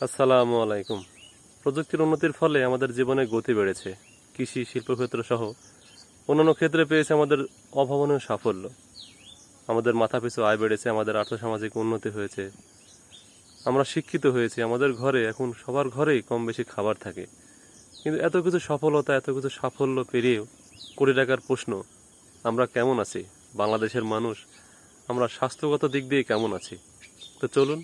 আসসালামু আলাইকুম। প্রযুক্তির উন্নতির ফলে আমাদের জীবনে গতি বেড়েছে। কৃষি, শিল্পক্ষেত্র সহ অন্যান্য ক্ষেত্রে পেয়েছে আমাদের অভাবনীয় সাফল্য। আমাদের মাথাপিছু আয় বেড়েছে, আমাদের আর্থসামাজিক উন্নতি হয়েছে, আমরা শিক্ষিত হয়েছি, আমাদের ঘরে এখন সবার ঘরেই কম বেশি খাবার থাকে। কিন্তু এত কিছু সফলতা, এত কিছু সাফল্য পেরিয়েও কোটি টাকার প্রশ্ন, আমরা কেমন আছি? বাংলাদেশের মানুষ আমরা স্বাস্থ্যগত দিক দিয়ে কেমন আছি? তো চলুন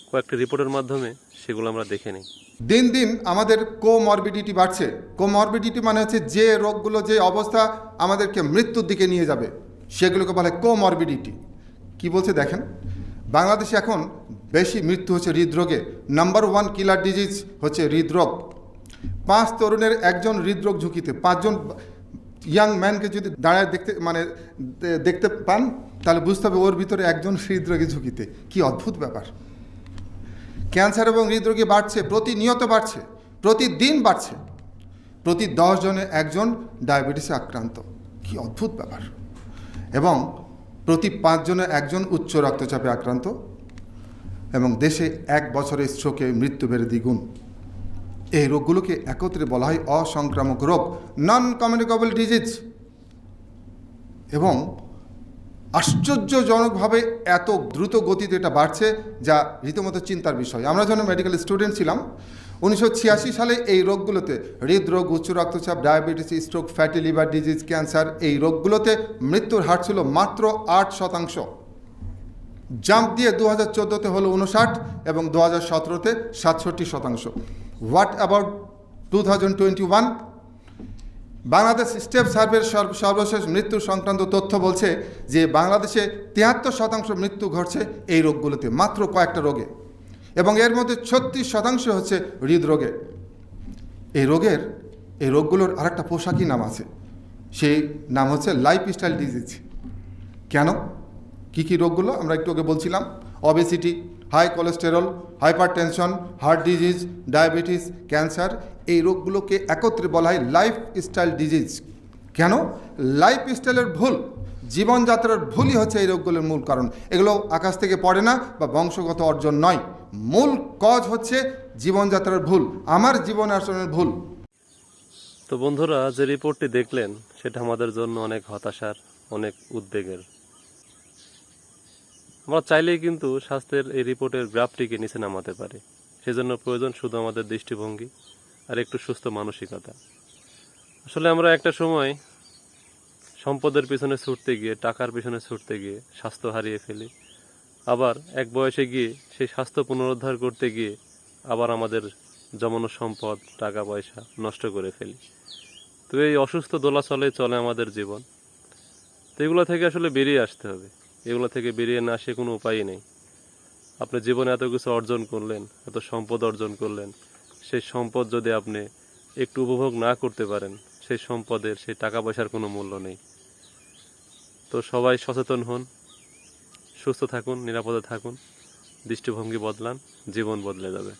কয়েকটি রিপোর্টের মাধ্যমে সেগুলো আমরা দেখে নিই। দিন দিন আমাদের কোমরবিডিটি বাড়ছে। কোমরবিডিটি মানে হচ্ছে যে রোগগুলো, যে অবস্থা আমাদেরকে মৃত্যুর দিকে নিয়ে যাবে, সেগুলোকে বলে কোমরবিডিটি। কি বলছে দেখেন, বাংলাদেশে এখন বেশি মৃত্যু হচ্ছে হৃদরোগে। নাম্বার 1 কিলার ডিজিজ হচ্ছে হৃদরোগ। 5 তরুণের একজন হৃদরোগ ঝুঁকিতে। 5 জন ইয়াং ম্যানকে যদি দাঁড়ায় দেখতে পান, তাহলে বুঝতে হবে ওর ভিতরে একজন হৃদরোগী ঝুঁকিতে। কি অদ্ভুত ব্যাপার! ক্যান্সার এবং হৃদরোগী বাড়ছে, প্রতিনিয়ত বাড়ছে, প্রতিদিন বাড়ছে। প্রতি 10 জনে একজন ডায়াবেটিসে আক্রান্ত। কি অদ্ভুত ব্যাপার! এবং প্রতি 5 জনে একজন উচ্চ রক্তচাপে আক্রান্ত। এবং দেশে 1 বছরে স্ট্রোকে মৃত্যু বেড়ে দ্বিগুণ। এই রোগগুলোকে একত্রে বলা হয় অসংক্রামক রোগ, নন কমিউনিকেবল ডিজিজ। এবং আশ্চর্যজনকভাবে এত দ্রুত গতিতে এটা বাড়ছে, যা রীতিমতো চিন্তার বিষয়। আমরা যখন মেডিকেল স্টুডেন্ট ছিলাম 1986 সালে এই রোগগুলোতে, হৃদরোগ, উচ্চ রক্তচাপ, diabetes, stroke, fatty liver disease, cancer, এই রোগগুলোতে মৃত্যুর হার ছিল মাত্র 8%। জাম্প দিয়ে 2014-তে হলো 59 এবং 2017-তে 67%। What about 2021? বাংলাদেশ স্টেপ সার্ভের সর্বশেষ মৃত্যু সংক্রান্ত তথ্য বলছে যে বাংলাদেশে 73% মৃত্যু ঘটছে এই রোগগুলোতে, মাত্র কয়েকটা রোগে। এবং এর মধ্যে 36% হচ্ছে হৃদরোগে। এই রোগগুলোর আরেকটা পোশাকি নাম আছে, সেই নাম হচ্ছে লাইফস্টাইল ডিজিজ। কেন? কি রোগগুলো আমরা একটু আগে বলছিলাম, obesity, high cholesterol, hypertension, heart disease, diabetes, cancer, এই রোগগুলোকে একত্রে বলা হয় লাইফস্টাইল ডিজিজ। কেন? লাইফস্টাইলের ভুল, জীবনযাত্রার ভুলই হচ্ছে এই রোগগুলোর মূল কারণ। এগুলো আকাশ থেকে পড়ে না বা বংশগত অর্জন নয়। মূল কজ হচ্ছে জীবনযাত্রার ভুল, আমার জীবন আচরণের ভুল। তো বন্ধুরা, যে রিপোর্টটি দেখলেন সেটা আমাদের জন্য অনেক হতাশার, অনেক উদ্বেগের। আমরা চাইলেই কিন্তু স্বাস্থ্যের এই রিপোর্টের গ্রাফটিকে নিচে নামাতে পারি। সেজন্য প্রয়োজন শুধু আমাদের দৃষ্টিভঙ্গি আর একটু সুস্থ মানসিকতা। আসলে আমরা একটা সময় সম্পদের পিছনে ছুটতে গিয়ে, টাকার পিছনে ছুটতে গিয়ে স্বাস্থ্য হারিয়ে ফেলি। আবার এক বয়সে গিয়ে সেই স্বাস্থ্য পুনরুদ্ধার করতে গিয়ে আবার আমাদের জমানো সম্পদ, টাকা পয়সা নষ্ট করে ফেলি। তো এই অসুস্থ দোলাচলে চলে আমাদের জীবন। তো এগুলো থেকে আসলে বেরিয়ে আসতে হবে। এগুলো থেকে বেরিয়ে না আসে কোনো উপায়ই নেই। আপনি জীবনে এত কিছু অর্জন করলেন, এত সম্পদ অর্জন করলেন, সেই সম্পদ যদি আপনি একটু উপভোগ না করতে পারেন, সেই সম্পদের, সেই টাকা পয়সার কোনো মূল্য নেই। তো সবাই সচেতন হন, সুস্থ থাকুন, নিরাপদে থাকুন, দৃষ্টিভঙ্গি বদলান, জীবন বদলে যাবে।